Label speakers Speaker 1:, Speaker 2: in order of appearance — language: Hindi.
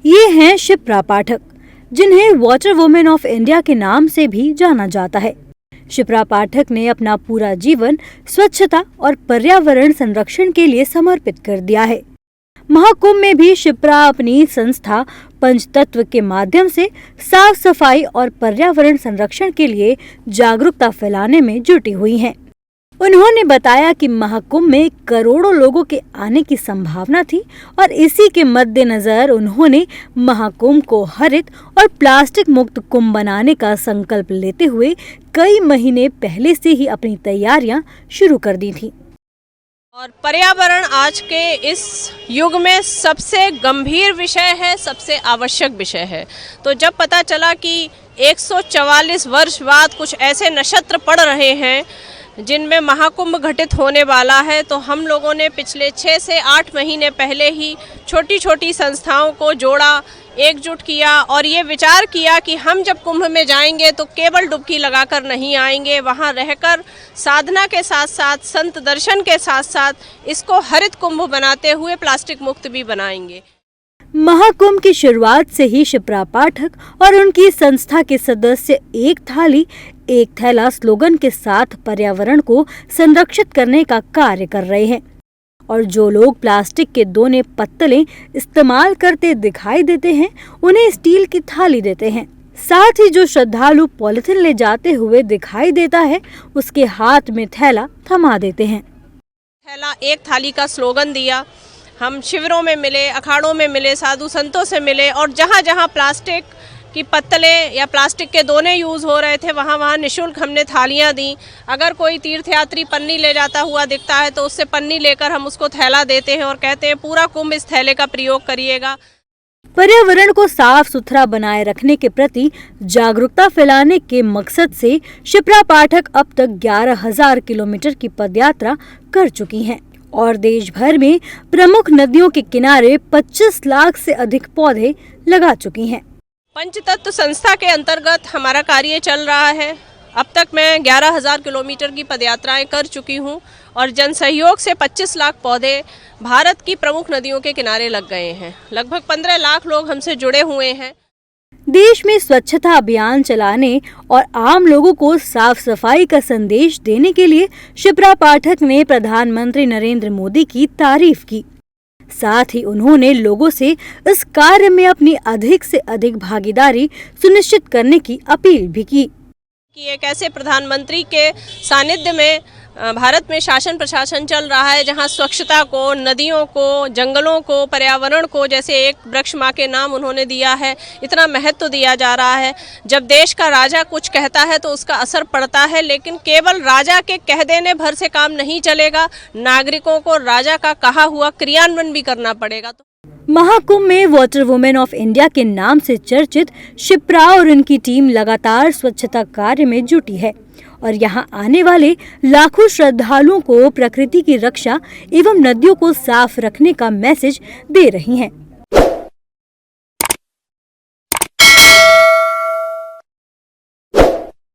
Speaker 1: ये हैं शिप्रा पाठक, जिन्हें वाटर वुमेन ऑफ इंडिया के नाम से भी जाना जाता है। शिप्रा पाठक ने अपना पूरा जीवन स्वच्छता और पर्यावरण संरक्षण के लिए समर्पित कर दिया है। महाकुंभ में भी शिप्रा अपनी संस्था पंचतत्व के माध्यम से साफ सफाई और पर्यावरण संरक्षण के लिए जागरूकता फैलाने में जुटी हुई हैं। उन्होंने बताया कि महाकुंभ में करोड़ों लोगों के आने की संभावना थी और इसी के मद्देनजर उन्होंने महाकुंभ को हरित और प्लास्टिक मुक्त कुंभ बनाने का संकल्प लेते हुए कई महीने पहले से ही अपनी तैयारियां शुरू कर दी थी।
Speaker 2: और पर्यावरण आज के इस युग में सबसे गंभीर विषय है, सबसे आवश्यक विषय है। तो जब पता चला कि 144 वर्ष बाद कुछ ऐसे नक्षत्र पड़ रहे हैं जिनमें महाकुंभ घटित होने वाला है, तो हम लोगों ने पिछले 6 से 8 महीने पहले ही छोटी छोटी संस्थाओं को जोड़ा, एकजुट किया और ये विचार किया कि हम जब कुंभ में जाएंगे तो केवल डुबकी लगाकर नहीं आएंगे, वहाँ रहकर साधना के साथ साथ संत दर्शन के साथ साथ इसको हरित कुंभ बनाते हुए प्लास्टिक मुक्त भी बनाएंगे।
Speaker 1: महाकुंभ की शुरुआत से ही शिप्रा पाठक और उनकी संस्था के सदस्य एक थाली एक थैला स्लोगन के साथ पर्यावरण को संरक्षित करने का कार्य कर रहे हैं। और जो लोग प्लास्टिक के दोने पत्तलें इस्तेमाल करते दिखाई देते हैं, उन्हें स्टील की थाली देते हैं। साथ ही जो श्रद्धालु पॉलिथीन ले जाते हुए दिखाई देता है, उसके हाथ में थैला थमा देते हैं।
Speaker 2: थैला एक थाली का स्लोगन दिया। हम शिविरों में मिले, अखाड़ों में मिले, साधु संतों से मिले और जहाँ जहाँ प्लास्टिक की पत्तलें या प्लास्टिक के दोने यूज़ हो रहे थे वहाँ निःशुल्क हमने थालियाँ दी। अगर कोई तीर्थयात्री पन्नी ले जाता हुआ दिखता है तो उससे पन्नी लेकर हम उसको थैला देते हैं और कहते हैं पूरा कुंभ इस थैले का प्रयोग करिएगा।
Speaker 1: पर्यावरण को साफ सुथरा बनाए रखने के प्रति जागरूकता फैलाने के मकसद से शिप्रा पाठक अब तक 11,000 किलोमीटर की पदयात्रा कर चुकी हैं और देश भर में प्रमुख नदियों के किनारे 25 लाख से अधिक पौधे लगा चुकी हैं।
Speaker 2: पंचतत्व संस्था के अंतर्गत हमारा कार्य चल रहा है। अब तक मैं 11,000 किलोमीटर की पदयात्राएं कर चुकी हूं और जन सहयोग से 25 लाख पौधे भारत की प्रमुख नदियों के किनारे लग गए हैं। लगभग 15 लाख लोग हमसे जुड़े हुए हैं।
Speaker 1: देश में स्वच्छता अभियान चलाने और आम लोगों को साफ सफाई का संदेश देने के लिए शिप्रा पाठक ने प्रधानमंत्री नरेंद्र मोदी की तारीफ की। साथ ही उन्होंने लोगों से इस कार्य में अपनी अधिक से अधिक भागीदारी सुनिश्चित करने की अपील भी की।
Speaker 2: कि एक ऐसे प्रधानमंत्री के सानिध्य में भारत में शासन प्रशासन चल रहा है जहां स्वच्छता को, नदियों को, जंगलों को, पर्यावरण को, जैसे एक वृक्ष माँ के नाम उन्होंने दिया है, इतना महत्व दिया जा रहा है। जब देश का राजा कुछ कहता है तो उसका असर पड़ता है, लेकिन केवल राजा के कह देने भर से काम नहीं चलेगा। नागरिकों को राजा का कहा हुआ क्रियान्वयन भी करना पड़ेगा।
Speaker 1: महाकुंभ में वाटर वुमेन ऑफ इंडिया के नाम से चर्चित शिप्रा और उनकी टीम लगातार स्वच्छता कार्य में जुटी है और यहां आने वाले लाखों श्रद्धालुओं को प्रकृति की रक्षा एवं नदियों को साफ रखने का मैसेज दे रही हैं।